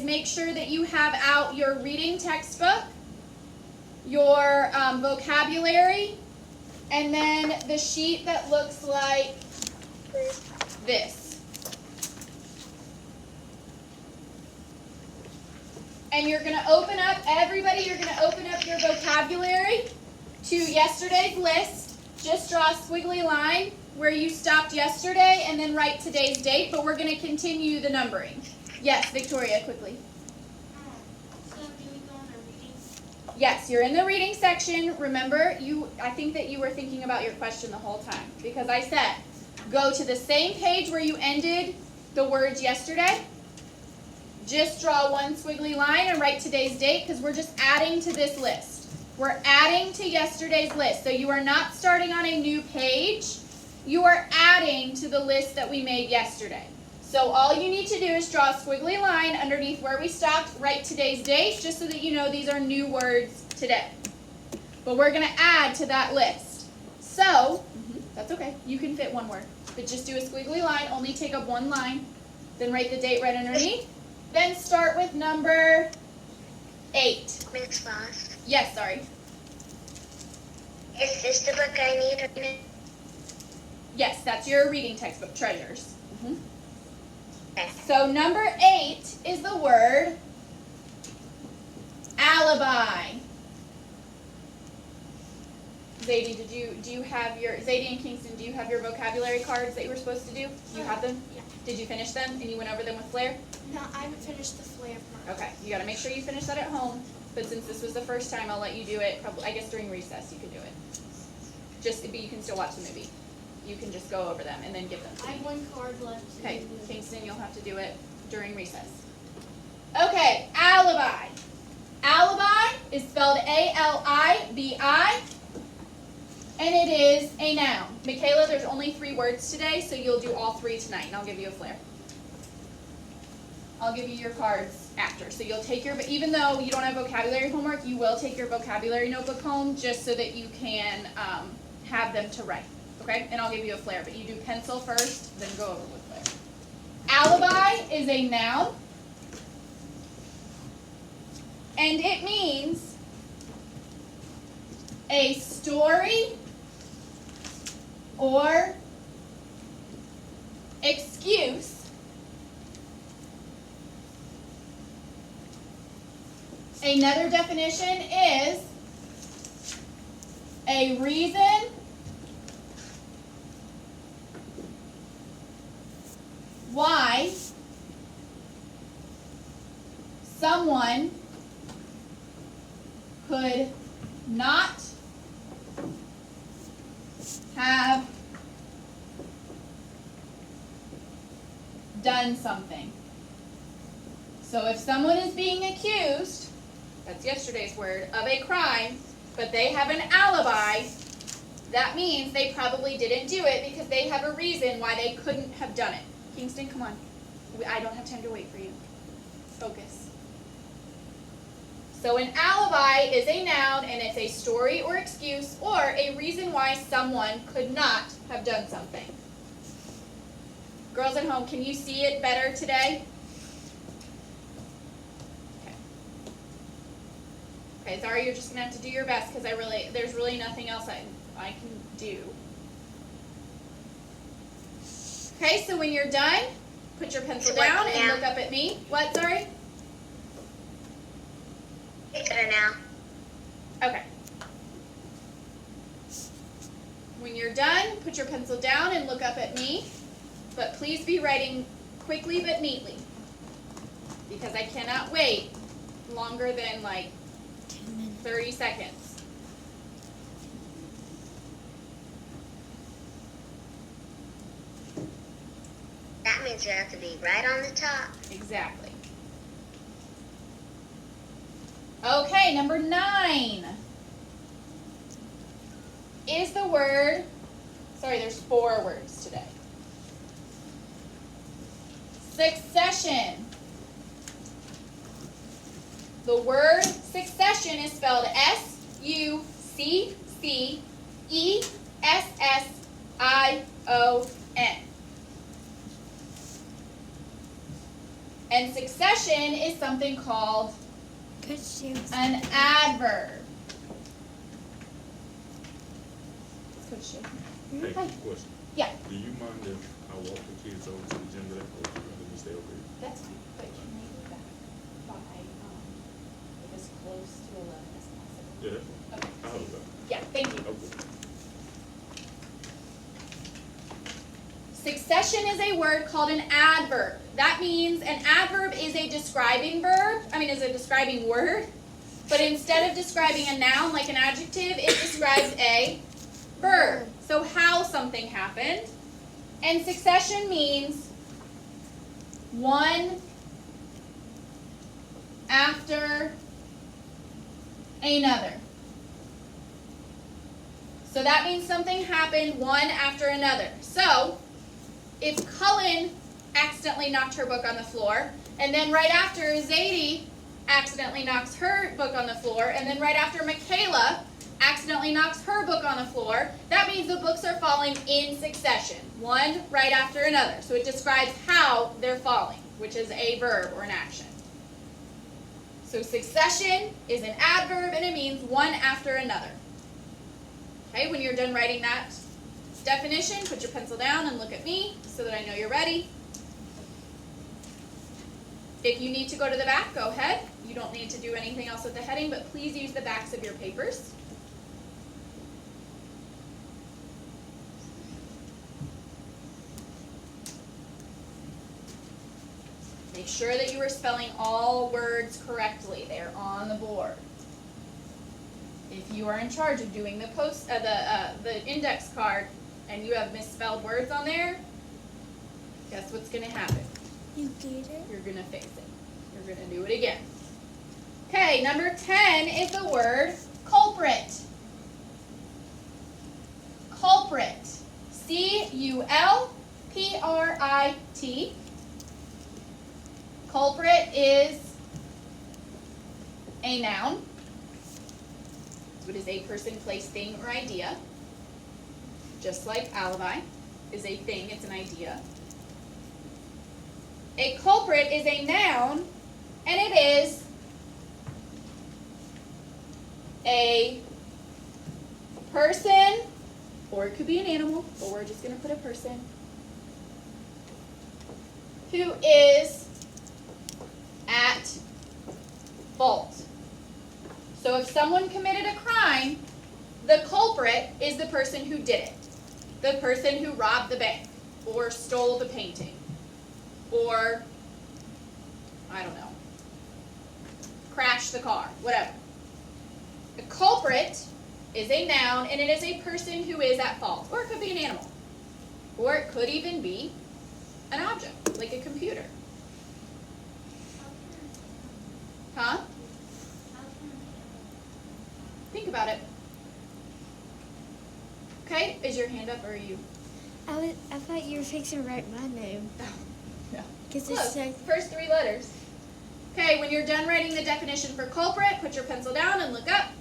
is make sure that you have out your reading textbook, your vocabulary, and then the sheet that looks like this. And you're going to open up, everybody, you're going to open up your vocabulary to yesterday's list. Just draw a squiggly line where you stopped yesterday and then write today's date, but we're going to continue the numbering. Yes, Victoria, quickly. So do we go in the reading? Yes, you're in the reading section. Remember, I think that you were thinking about your question the whole time because I said, go to the same page where you ended the words yesterday. Just draw one squiggly line and write today's date because we're just adding to this list. We're adding to yesterday's list. So you are not starting on a new page. You are adding to the list that we made yesterday. So all you need to do is draw a squiggly line underneath where we stopped, write today's date, just so that you know these are new words today. But we're going to add to that list. So, that's okay. You can fit one word. But just do a squiggly line, only take up one line, then write the date right underneath. Then start with number 8. Miss Foss, Yes, sorry. is this the book I need right now? Yes, that's your reading textbook, Treasures. Okay. So number 8 is the word alibi. Zadie, do you have your, Zadie and Kingston, do you have your vocabulary cards that you were supposed to do? You have them? Yeah. Did you finish them and you went over them with Flair? No, I haven't finished the flare part. Okay, you gotta make sure you finish that at home, but since this was the first time, I'll let you do it, probably, I guess during recess you could do it. But you can still watch the movie. You can just go over them and then give them to I me. have one card left. Okay, Kingston, you'll have to do it during recess. Okay, alibi. Alibi is spelled A-L-I-B-I, and it is a noun. Michaela, there's only 3 words today, so you'll do all 3 tonight, and I'll give you a flare. I'll give you your cards after. So you'll take your, even though you don't have vocabulary homework, you will take your vocabulary notebook home just so that you can have them to write. Okay? And I'll give you a flare, but you do pencil first, then go over with flare. Alibi is a noun, and it means a story or excuse Another definition is a reason why someone could not have done something. So if someone is being accused, that's yesterday's word, of a crime, but they have an alibi, that means they probably didn't do it because they have a reason why they couldn't have done it. Kingston, come on. I don't have time to wait for you. Focus. So an alibi is a noun, and it's a story or excuse or a reason why someone could not have done something. Girls at home, can you see it better today? Okay, Zara, you're just going to have to do your best because there's really nothing else I can do. Okay, so when you're done, put your pencil down and look up at me. What, sorry? It's better now. Okay. When you're done, put your pencil down and look up at me. But please be writing quickly but neatly because I cannot wait longer than like 30 seconds. That means you have to be right on the top. Exactly. Okay, number 9 is the word, sorry, there's 4 words today. Succession. The word succession is spelled S-U-C-C-E-S-S-I-O-N. And succession is something called Coach James. an adverb. Coach Jay. Hey, Hi. question. Yeah. Do you mind if I walk the kids over to the gym today, or would you rather me stay over here? That's fine, but can they do that by, as close to 11 as possible? Yeah, that's fine. Okay. I'll hold that. Yeah, thank you. Okay. Succession is a word called an adverb. That means an adverb is a describing word, but instead of describing a noun like an adjective, it describes a verb. So how something happened. And succession means one after another. So that means something happened one after another. So if Cullen accidentally knocked her book on the floor, and then right after Zadie accidentally knocks her book on the floor, and then right after Michaela accidentally knocks her book on the floor, that means the books are falling in succession, one right after another. So it describes how they're falling, which is a verb or an action. So succession is an adverb, and it means one after another. Okay, when you're done writing that definition, put your pencil down and look at me so that I know you're ready. If you need to go to the back, go ahead. You don't need to do anything else with the heading, but please use the backs of your papers. Make sure that you are spelling all words correctly. They are on the board. If you are in charge of doing the index card and you have misspelled words on there, guess what's going to happen? You did it? You're going to fix it. You're going to do it again. Okay, number 10 is the word culprit. Culprit. C-U-L-P-R-I-T. Culprit is a noun. It is a person, place, thing, or idea. Just like alibi is a thing, it's an idea. A culprit is a noun, and it is a person, or it could be an animal, but we're just going to put a person, who is at fault. So if someone committed a crime, the culprit is the person who did it. The person who robbed the bank, or stole the painting, or, I don't know, crashed the car, whatever. A culprit is a noun, and it is a person who is at fault. Or it could be an animal. Or it could even be an object, like a computer. Huh? Think about it. Okay, is your hand up or are you? I thought you were fixing to write my name. No. Because Close. it's like, First three letters. Okay, when you're done writing the definition for culprit, put your pencil down and look up.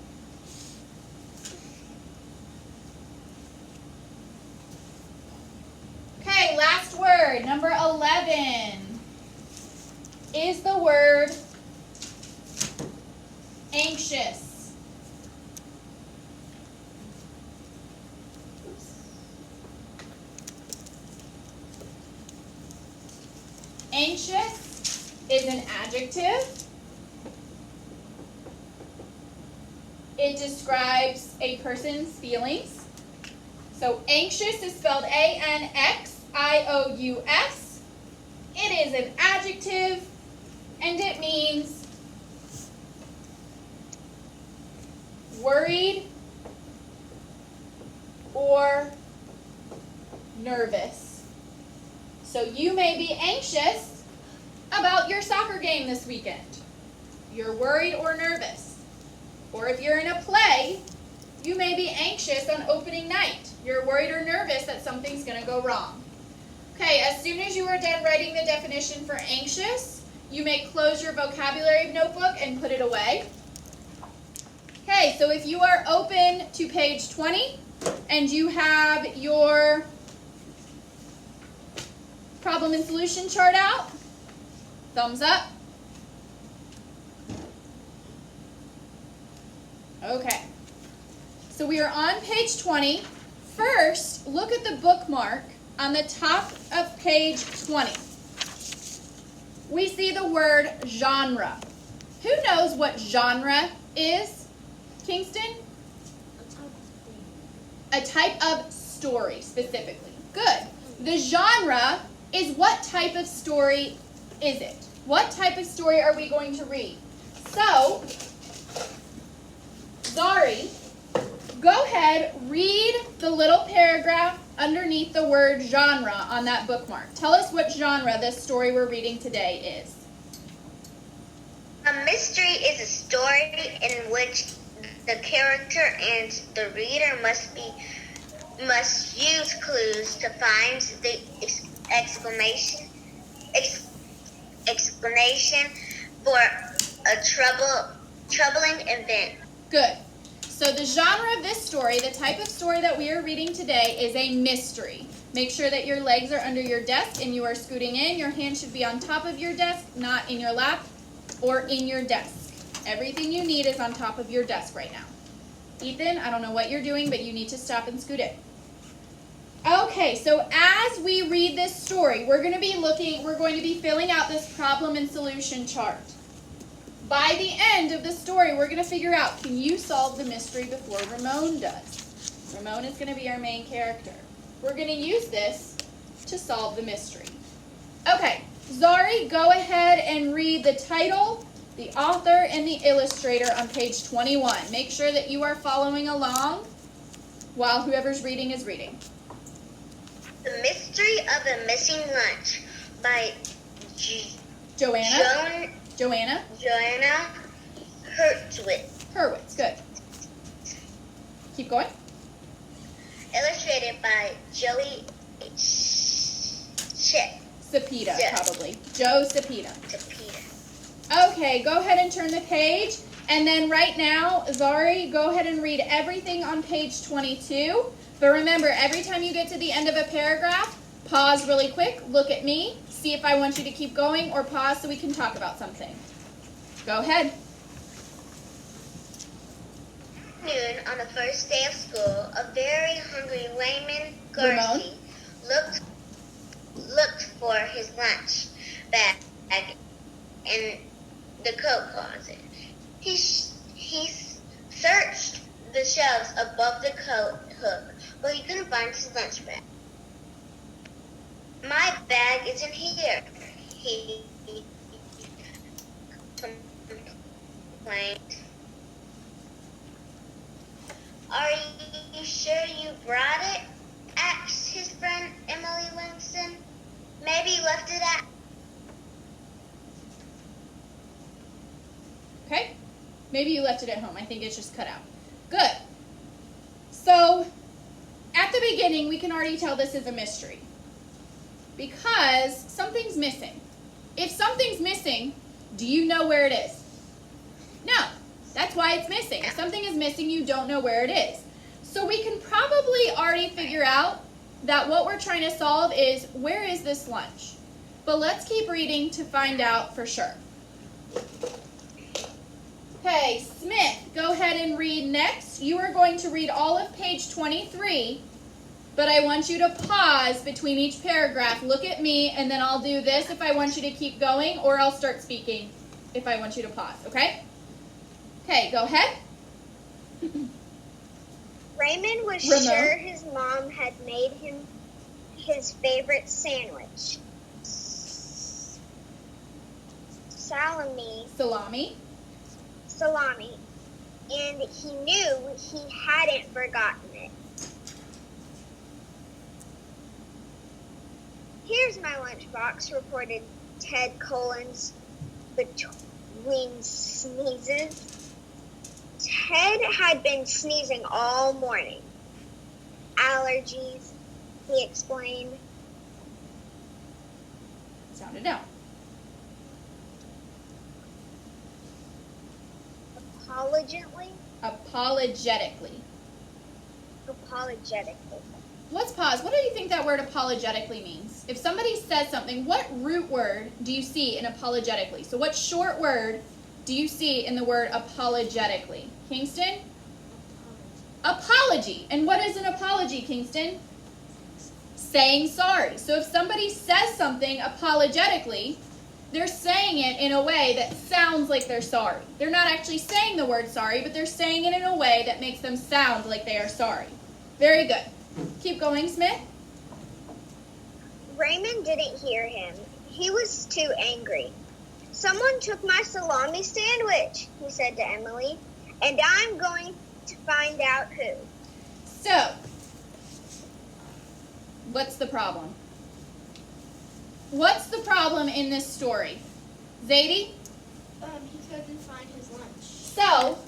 Okay, last word, number 11, is the word anxious. Oops. Anxious is an adjective. It describes a person's feelings. So anxious is spelled A-N-X-I-O-U-S. It is an adjective, and it means worried or nervous. So you may be anxious about your soccer game this weekend. You're worried or nervous. Or if you're in a play, you may be anxious on opening night. You're worried or nervous that something's going to go wrong. Okay, as soon as you are done writing the definition for anxious, you may close your vocabulary notebook and put it away. Okay, so if you are open to page 20 and you have your problem and solution chart out, Thumbs up. Okay. So we are on page 20. First, look at the bookmark on the top of page 20. We see the word genre. Who knows what genre is, Kingston? A type of story, specifically. Good. The genre is what type of story is it? What type of story are we going to read? So, Zari, go ahead, read the little paragraph underneath the word genre on that bookmark. Tell us what genre this story we're reading today is. A mystery is a story in which the character and the reader must use clues to find the explanation for a troubling event. Good. So the genre of this story, the type of story that we are reading today, is a mystery. Make sure that your legs are under your desk and you are scooting in. Your hand should be on top of your desk, not in your lap or in your desk. Everything you need is on top of your desk right now. Ethan, I don't know what you're doing, but you need to stop and scoot in. Okay, so as we read this story, we're going to be filling out this problem and solution chart. By the end of the story, we're going to figure out, can you solve the mystery before Ramon does? Ramon is going to be our main character. We're going to use this to solve the mystery. Okay, Zari, go ahead and read the title, the author, and the illustrator on page 21. Make sure that you are following along while whoever's reading is reading. The Mystery of the Missing Lunch by Joanna Hurwitz. Good. Keep going. Illustrated by Joey Cepeda, probably. Joe Cepeda. Cepeda. Okay, go ahead and turn the page. And then right now, Zari, go ahead and read everything on page 22. But remember, every time you get to the end of a paragraph, pause really quick, look at me, see if I want you to keep going, or pause so we can talk about something. Go ahead. Noon on the first day of school, a very hungry Raymond Garcia looked for his lunch bag in the coat closet. He searched the shelves above the coat hook, but he couldn't find his lunch bag. My bag isn't here, he complained. Are you sure you brought it? Asked his friend Emily Winston. Maybe you left it at... Okay? Maybe you left it at home. I think it's just cut out. Good. So, at the beginning, we can already tell this is a mystery. Because something's missing. If something's missing, do you know where it is? No. That's why it's missing. If something is missing, you don't know where it is. So we can probably already figure out that what we're trying to solve is, where is this lunch? But let's keep reading to find out for sure. Okay, Smith, go ahead and read next. You are going to read all of page 23, but I want you to pause between each paragraph. Look at me, and then I'll do this if I want you to keep going, or I'll start speaking if I want you to pause, okay? Okay, go ahead. Raymond was Ramon? sure his mom had made him his favorite sandwich. Salami. And he knew he hadn't forgotten it. Here's my lunchbox, reported Ted Collins between sneezes. Ted had been sneezing all morning. Allergies, he explained. Sound it out. Apologetically. let's pause. What do you think that word apologetically means? If somebody says something, what root word do you see in apologetically? So what short word do you see in the word apologetically? Kingston? Apology. And what is an apology, Kingston? Saying sorry. So if somebody says something apologetically, they're saying it in a way that sounds like they're sorry. They're not actually saying the word sorry, but they're saying it in a way that makes them sound like they are sorry. Very good. Keep going, Smith. Raymond didn't hear him. He was too angry. Someone took my salami sandwich, he said to Emily, and I'm going to find out who. So, what's the problem? What's the problem in this story? Zadie? He couldn't find his lunch. So,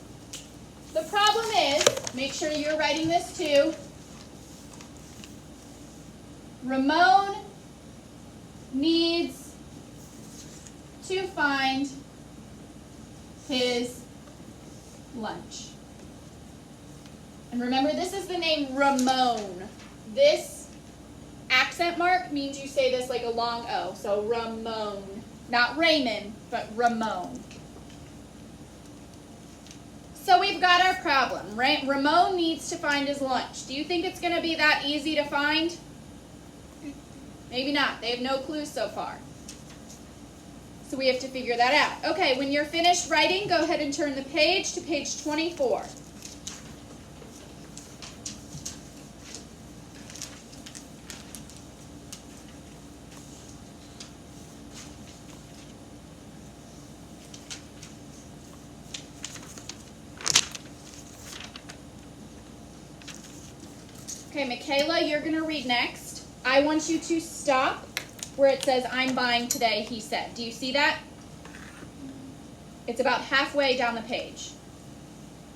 the problem is, make sure you're writing this too. Ramon needs to find his lunch. And remember, this is the name Ramon. This accent mark means you say this like a long O. So Ramon. Not Raymond, but Ramon. So we've got our problem, right? Ramon needs to find his lunch. Do you think it's going to be that easy to find? Maybe not. They have no clues so far. So we have to figure that out. Okay, when you're finished writing, go ahead and turn the page to page 24. Okay, Michaela, you're going to read next. I want you to stop where it says, I'm buying today, he said. Do you see that? It's about halfway down the page.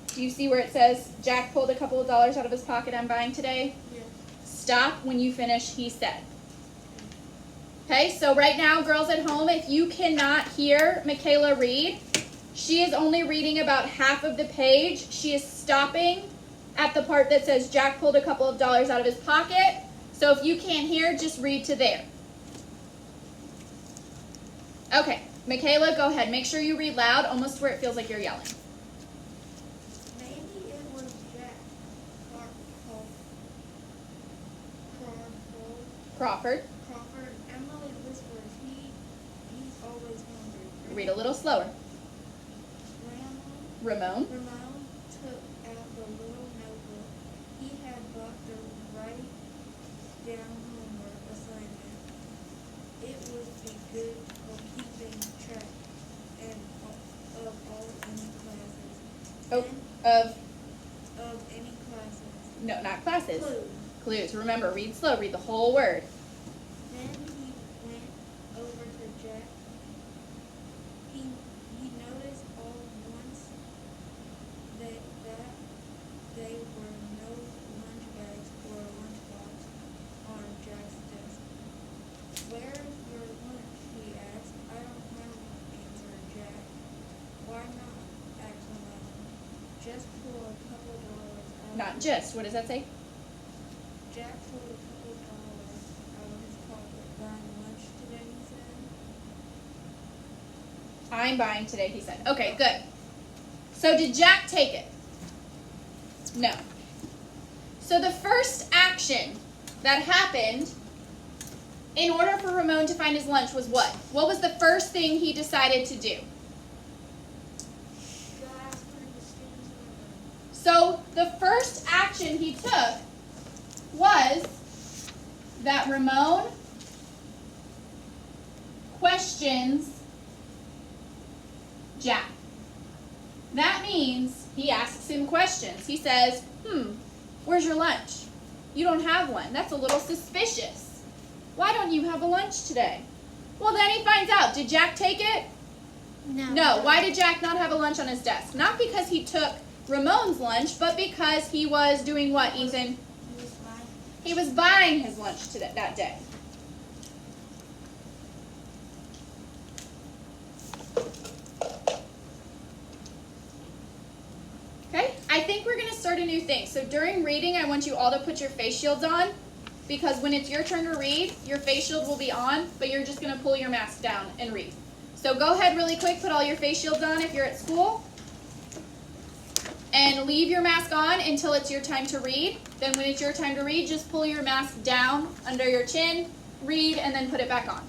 Do you see where it says, Jack pulled a couple of dollars out of his pocket, I'm buying today? Yeah. Stop when you finish, he said. Okay, so right now, girls at home, if you cannot hear Michaela read, she is only reading about half of the page. She is stopping at the part that says Jack pulled a couple of dollars out of his pocket. So if you can't hear, just read to there. Okay, Michaela, go ahead. Make sure you read loud, almost where it feels like you're yelling. Maybe it was Jack Crawford. Crawford. Emily whispered, he's always hungry. Read a little slower. Ramon. Ramon took out the little notebook. He had bought the write down homework assignment. It would be good for keeping track and of all any classes. Oh, And of, any classes. no, not classes. Clue. Clues. Remember, read slow. Read the whole word. Then he went over to Jack. He noticed all at once that there were no lunch bags or a lunchbox on Jack's desk. Where's your lunch? He asked. I don't have one, answered Jack. Why not? asked Ramon. Just pull a couple dollars out. Not just. What does that say? Jack pulled a couple dollars out of his pocket. Buying lunch today, he said. I'm buying today, he said. Okay, good. So did Jack take it? No. So the first action that happened in order for Ramon to find his lunch was what? What was the first thing he decided to do? So the first action he took was that Ramon questions Jack. That means he asks him questions. He says, where's your lunch? You don't have one. That's a little suspicious. Why don't you have a lunch today? Well, then he finds out. Did Jack take it? No. Why did Jack not have a lunch on his desk? Not because he took Ramon's lunch, but because he was doing what, Ethan? He was buying his lunch today, that day. Okay, I think we're going to start a new thing. So during reading, I want you all to put your face shields on. because when it's your turn to read, your face shield will be on, but you're just going to pull your mask down and read. So go ahead really quick, put all your face shields on if you're at school, and leave your mask on until it's your time to read. Then when it's your time to read, just pull your mask down under your chin, read, and then put it back on.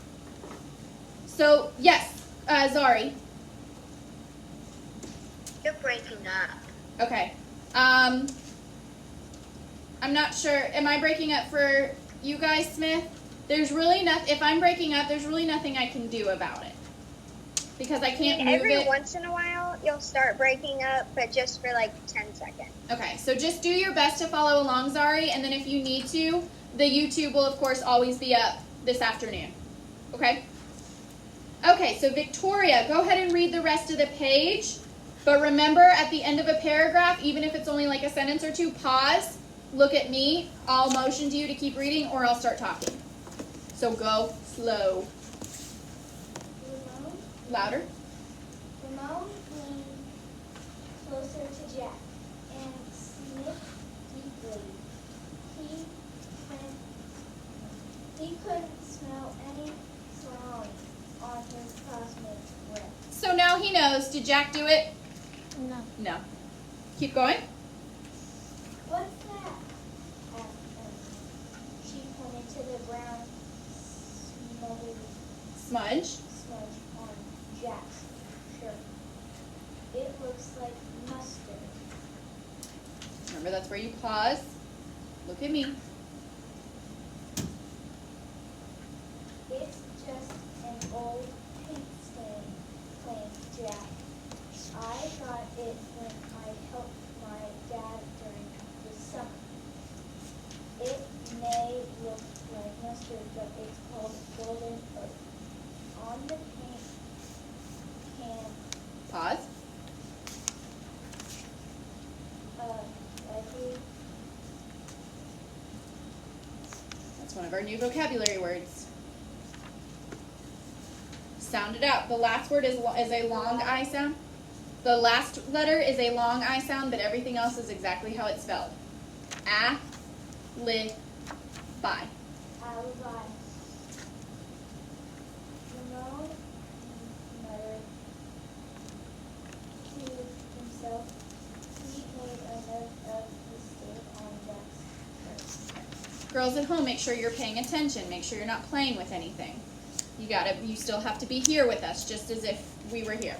So, yes, Zari. You're breaking up. Okay. I'm not sure. Am I breaking up for you guys, Smith? There's really nothing. If I'm breaking up, there's really nothing I can do about it because I can't move Every it. once in a while, you'll start breaking up, but just for like 10 seconds. Okay, so just do your best to follow along, Zari, and then if you need to, the YouTube will, of course, always be up this afternoon. Okay? Okay, so Victoria, go ahead and read the rest of the page. But remember, at the end of a paragraph, even if it's only like a sentence or two, pause, look at me, I'll motion to you to keep reading, or I'll start talking. So go slow. Louder. Ramon leaned closer to Jack and sniffed deeply. He couldn't smell any salami on his classmate's breath. So now he knows. Did Jack do it? No. No. Keep going. What's that? Asked Emily. She pointed to the brown Smudge. smudge on Jack's shirt. It looks like mustard. Remember, that's where you pause. Look at me. It's just an old paint stain, claimed Jack. I got it when I helped my dad during the summer. It may look like mustard, but it's called golden oak. On the paint can, Pause. likely, That's one of our new vocabulary words. Sound it out. The last word is a long I sound. The last letter is a long I sound, but everything else is exactly how it's spelled. A-li-bi. alibi. Ramon muttered to himself. He made a note of the stain on Jack's shirt. Girls at home, make sure you're paying attention. Make sure you're not playing with anything. You still have to be here with us, just as if we were here.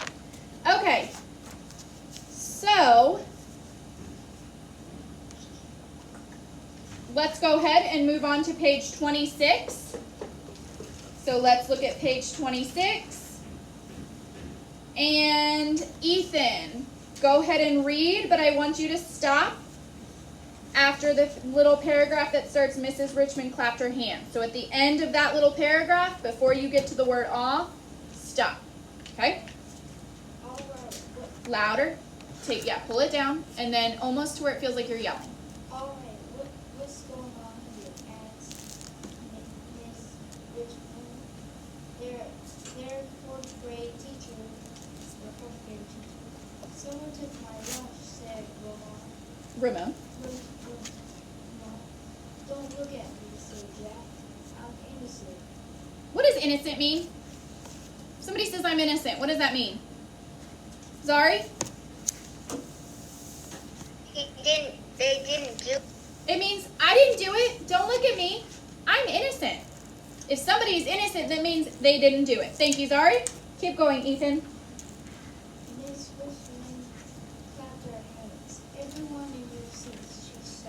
Okay. So, let's go ahead and move on to page 26. So let's look at page 26. And Ethan, go ahead and read, but I want you to stop after the little paragraph that starts Mrs. Richmond clapped her hands. So at the end of that little paragraph, before you get to the word aw, stop. Okay? All right, Louder. Pull it down, and then almost to where it feels like you're yelling. all right, what's going on here? Asked Miss Richmond. Their fourth grade teacher. Someone took my lunch, said Ramon. Ramon. Don't look at me, said Jack. I'm innocent. What does innocent mean? Somebody says I'm innocent. What does that mean? Zari? They didn't do. It means I didn't do it. Don't look at me. I'm innocent. If somebody's innocent, that means they didn't do it. Thank you, Zari. Keep going, Ethan. Miss Richmond clapped her hands. Everyone in your seats, she's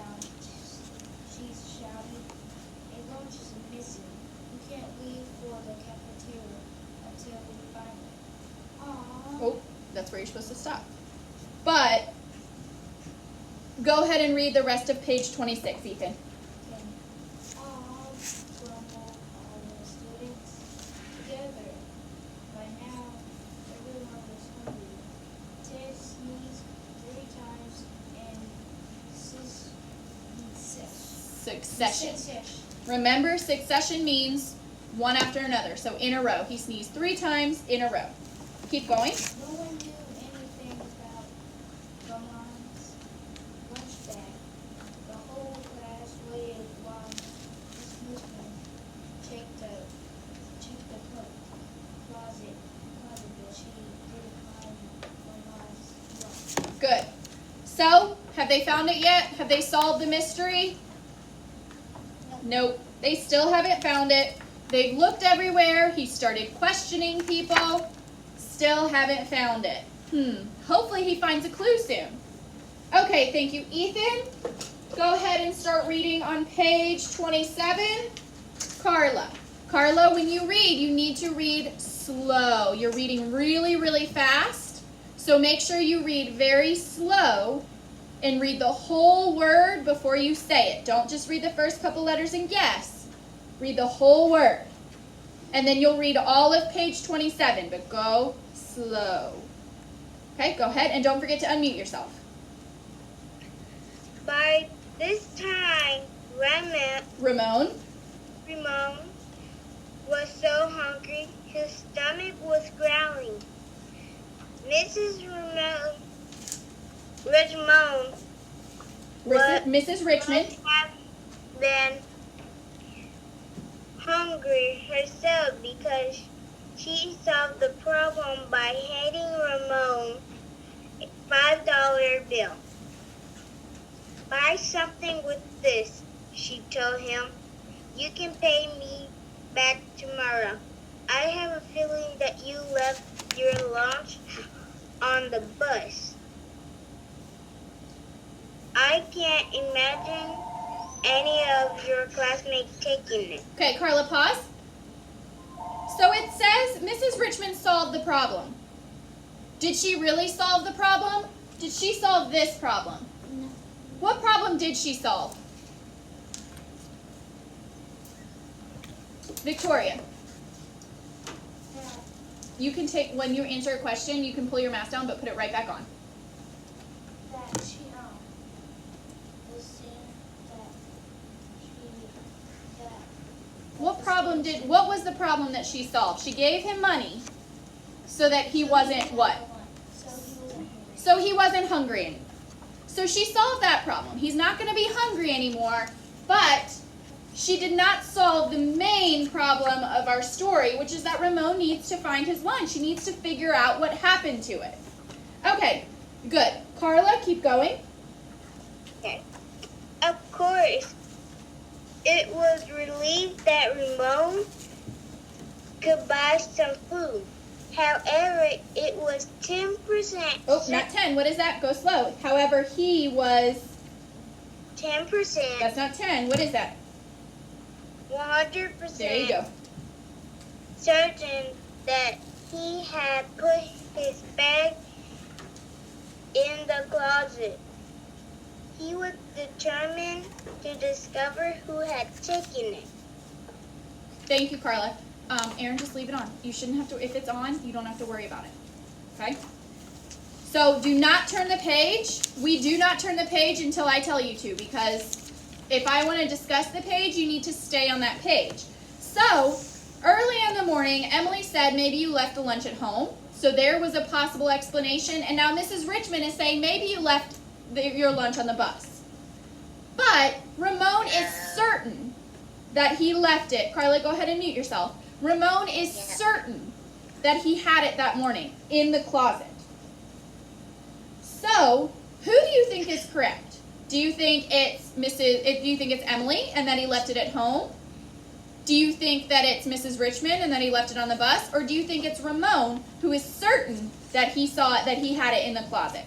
shouting. A lunch is missing. You can't leave for the cafeteria until we find it. Aww. Oh, that's where you're supposed to stop. But go ahead and read the rest of page 26, Ethan. Grumbled all the students together. By now, everyone was hungry. Ted sneezed 3 times in Succession. Remember, succession means one after another. So in a row. He sneezed 3 times in a row. Keep going. No one knew anything about Ramon's lunch bag. The whole class waited while Mrs. So, have they found it yet? Have they solved the mystery? Nope. They still haven't found it. They've looked everywhere. He started questioning people. Still haven't found it. Hopefully he finds a clue soon. Okay, thank you, Ethan. Go ahead and start reading on page 27. Carla. Carla, when you read, you need to read slow. You're reading really, really fast. So make sure you read very slow and read the whole word before you say it. Don't just read the first couple letters and guess. Read the whole word. And then you'll read all of page 27, but go slow. Okay, go ahead, and don't forget to unmute yourself. By this time, Ramon. Ramon was so hungry, his stomach was growling. Mrs. Richmond Mrs. Richmond. must have been hungry herself because she solved the problem by handing Ramon a $5 bill. Buy something with this, she told him. You can pay me back tomorrow. I have a feeling that you left your lunch on the bus. I can't imagine any of your classmates taking it. Okay, Carla, pause. So it says Mrs. Richmond solved the problem. Did she really solve the problem? Did she solve this problem? No. What problem did she solve? Victoria. That You can take, when you answer a question, you can pull your mask down, but put it right back on. she was saying that What was the problem that she solved? She gave him money so that he wasn't what? so he wasn't hungry. So he wasn't hungry anymore. So she solved that problem. He's not going to be hungry anymore, but she did not solve the main problem of our story, which is that Ramon needs to find his lunch. He needs to figure out what happened to it. Okay, good. Carla, keep going. Okay. Of course, it was relieved that Ramon could buy some food. However, it was 10%. Oh, not 10. What is that? Go slow. However, he was... 10%. That's not 10. What is that? 100%. There you go. Certain that he had put his bag in the closet. He was determined to discover who had taken it. Thank you, Carla. Aaron, just leave it on. You shouldn't have to, if it's on, you don't have to worry about it. Okay? So do not turn the page. We do not turn the page until I tell you to, because if I want to discuss the page, you need to stay on that page. So, early in the morning, Emily said maybe you left the lunch at home. So there was a possible explanation. And now Mrs. Richmond is saying maybe you left your lunch on the bus. But Ramon is certain that he left it. Carla, go ahead and mute yourself. Ramon is certain that he had it that morning in the closet. So, who do you think is correct? Do you think it's Emily and that he left it at home? Do you think that it's Mrs. Richmond and that he left it on the bus? Or do you think it's Ramon who is certain that he saw it, that he had it in the closet?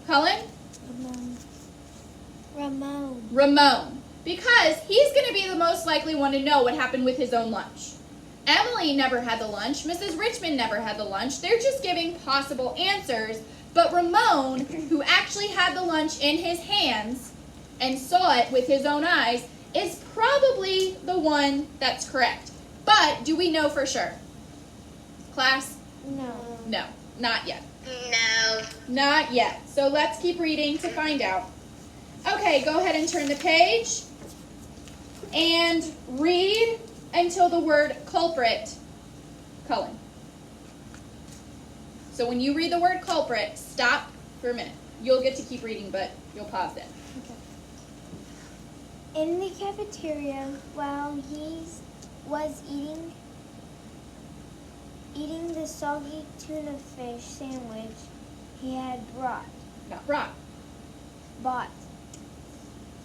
Cullen? Ramon. Because he's going to be the most likely one to know what happened with his own lunch. Emily never had the lunch. Mrs. Richmond never had the lunch. They're just giving possible answers. But Ramon, who actually had the lunch in his hands and saw it with his own eyes, is probably the one that's correct. But do we know for sure? Class? No. No, not yet. No. Not yet. So let's keep reading to find out. Okay, go ahead and turn the page and read until the word culprit. Cullen. So when you read the word culprit, stop for a minute. You'll get to keep reading, but you'll pause it. In the cafeteria, while he was eating the soggy tuna fish sandwich he had brought. Not brought. But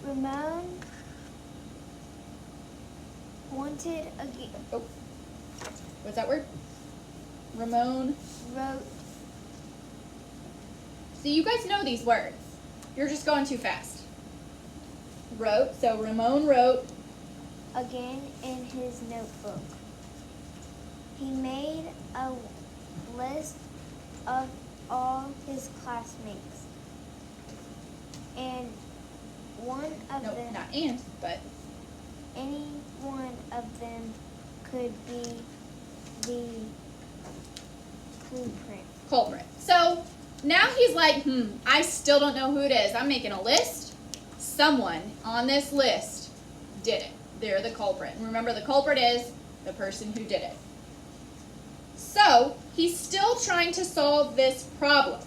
Ramon wanted again. What's that word? Ramon. Wrote So you guys know these words. You're just going too fast. Wrote. So Ramon wrote. again in his notebook. He made a list of all his classmates, and one of No, them, not and, but any one of them could be the culprit. So now he's like, I still don't know who it is. I'm making a list. Someone on this list did it. They're the culprit. And remember, the culprit is the person who did it. So he's still trying to solve this problem.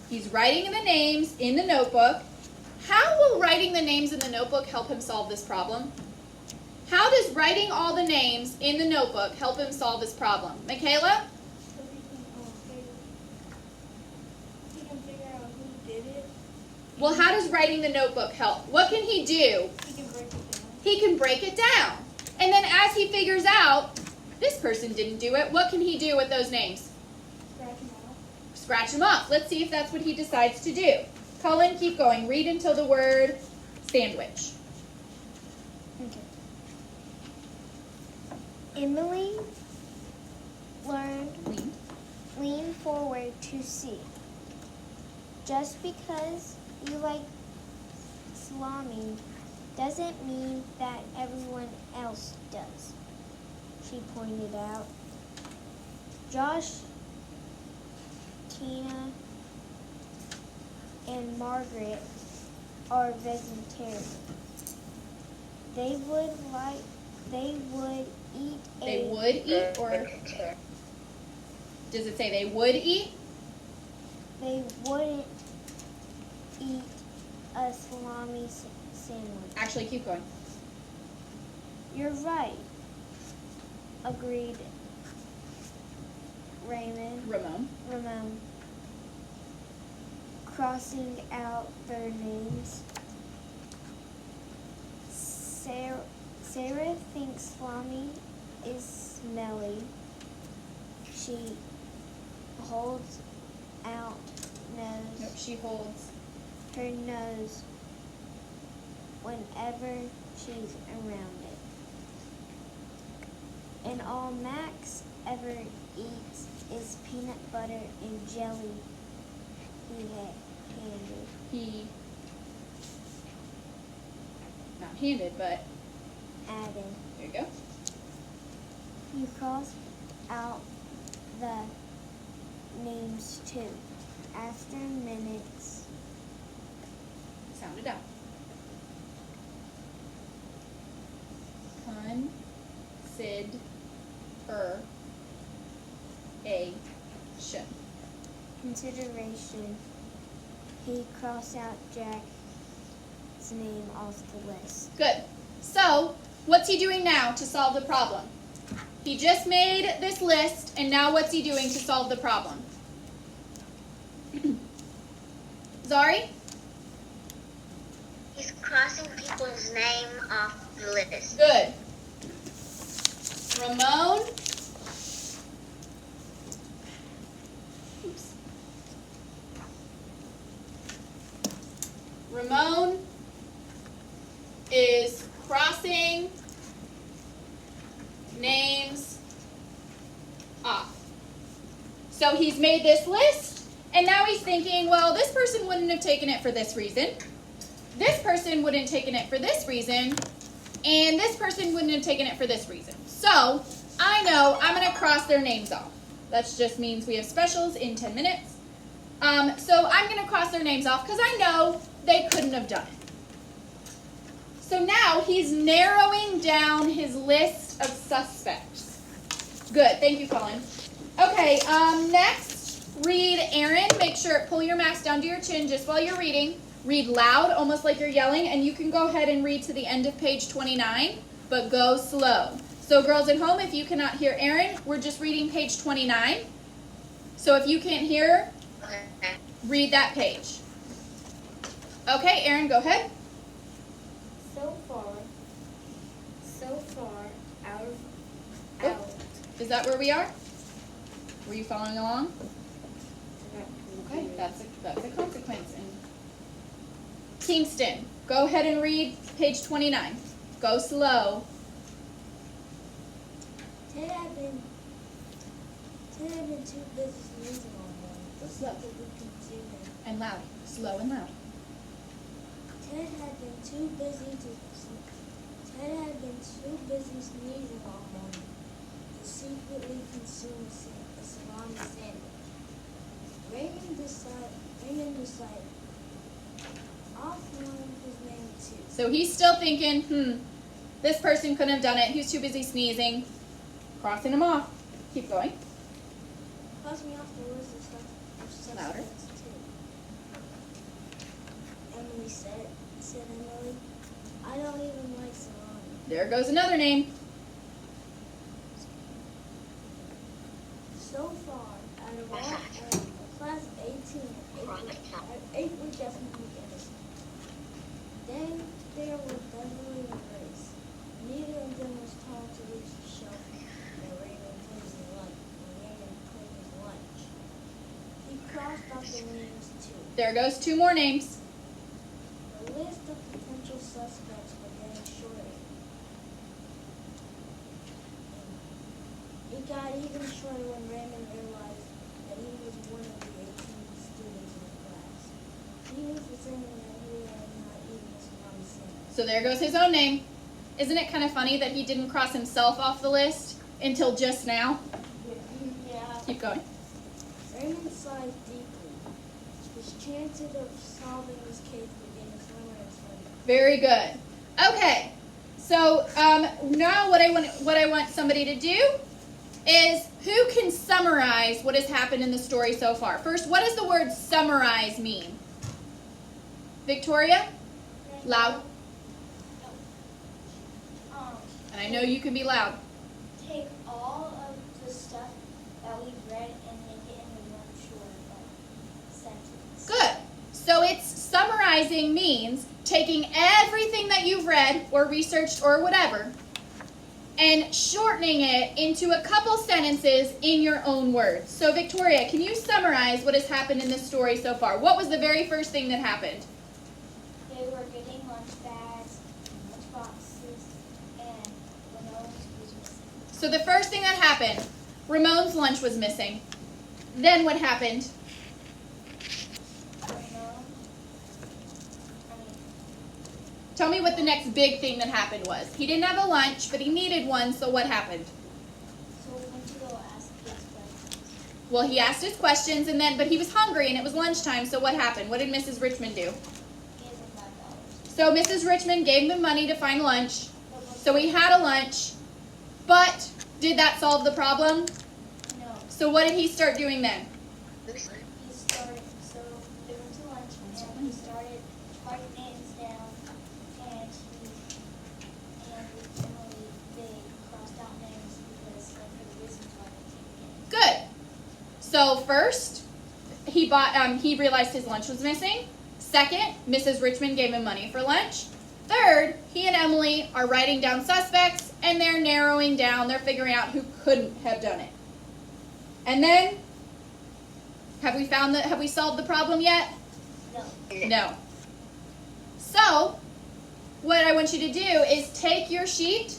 He's writing the names in the notebook. How will writing the names in the notebook help him solve this problem? How does writing all the names in the notebook help him solve his problem? Michaela? So he can figure out who did it. Well, how does writing the notebook help? What can he do? He can break it down. He can break it down. And then as he figures out, this person didn't do it, what can he do with those names? Scratch them off. Scratch them off. Let's see if that's what he decides to do. Cullen, keep going. Read until the word sandwich. Okay. Emily leaned forward to see. Just because you like salami doesn't mean that everyone else does, she pointed out. Josh, Tina, and Margaret are vegetarians. They would eat They would eat, or does it say they would eat? They wouldn't eat a salami sandwich. Actually, keep going. You're right, agreed Ramon, crossing out their names. Sarah thinks salami is smelly. She holds out nose. Nope, she holds. Her nose whenever she's around it. And all Max ever eats is peanut butter and jelly he handed. He, not handed, but Added. there you go. You crossed out the names too. After minutes, Sound it out. consideration, he crossed out Jack's name off the list. Good. So, what's he doing now to solve the problem? He just made this list, and now what's he doing to solve the problem? Zari? He's crossing people's name off the list. Good. Ramon? Oops. Ramon is crossing names off. So he's made this list, and now he's thinking, well, this person wouldn't have taken it for this reason. This person wouldn't have taken it for this reason. And this person wouldn't have taken it for this reason. So I know I'm going to cross their names off. That just means we have specials in 10 minutes. So I'm going to cross their names off because I know they couldn't have done it. So now he's narrowing down his list of suspects. Good. Thank you, Colin. Okay, next, read Aaron. Make sure, pull your mask down to your chin just while you're reading. Read loud, almost like you're yelling, and you can go ahead and read to the end of page 29, but go slow. So girls at home, if you cannot hear Aaron, we're just reading page 29. So if you can't hear, read that page. Okay, Aaron, go ahead. So far, out. Is that where we are? Were you following along? Okay, that's a consequence. And Kingston, go ahead and read page 29. Go slow. Ted had been too busy sneezing all morning. Go slow To continue. and loud. Slow and loud. Ted had been too busy sneezing all morning to secretly consume a salami sandwich. Raymond decided offline his name too. So he's still thinking, this person couldn't have done it. He was too busy sneezing. Crossing him off. Keep going. Cross me off the list of suspects Louder. too. Emily said Emily, I don't even like salami. There goes another name. So far, out of all class of 18, 8 were definitely innocent. Then there was Beverly and Grace. Neither of them was tall to reach the shelf when Raymond played his lunch. He crossed off the names too. There goes 2 more names. The list of potential suspects were getting shorter. It got even shorter when Raymond realized that he was one of the 18 students in the class. He was saying that he had not eaten his mom's sandwich. So there goes his own name. Isn't it kind of funny that he didn't cross himself off the list until just now? Yeah. Keep going. Raymond sighed deeply. His chances of solving this case were getting slimmer and slimmer. Very good. Okay. So now what I want somebody to do is who can summarize what has happened in the story so far. First, what does the word summarize mean? Victoria? Loud. And I know you can be loud. Take all of the stuff that we've read and make it into one short sentence. Good. So it's summarizing means taking everything that you've read or researched or whatever and shortening it into a couple sentences in your own words. So Victoria, can you summarize what has happened in this story so far? What was the very first thing that happened? They were getting lunch bags, lunch boxes, and Ramone's was missing. So the first thing that happened, Ramon's lunch was missing. Then what happened? Tell me what the next big thing that happened was. He didn't have a lunch, but he needed one, so what happened? So we went to go ask his questions. Well, he asked his questions, but he was hungry, and it was lunchtime, so what happened? What did Mrs. Richmond do? He has $5. So Mrs. Richmond gave him money to find lunch, so he had a lunch, but did that solve the problem? No. So what did he start doing then? He started, so they went to lunch and he started writing names down and with Emily, they crossed out names because for the reasons why they came in. Good. So first, he realized his lunch was missing. Second, Mrs. Richmond gave him money for lunch. Third, he and Emily are writing down suspects and they're narrowing down, they're figuring out who couldn't have done it. And then, have we solved the problem yet? No. No. So, what I want you to do is take your sheet,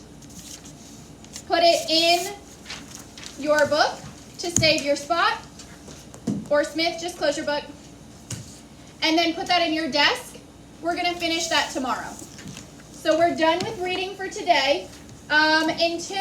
put it in your book to save your spot, or Smith, just close your book, and then put that in your desk. We're going to finish that tomorrow. So we're done with reading for today. Until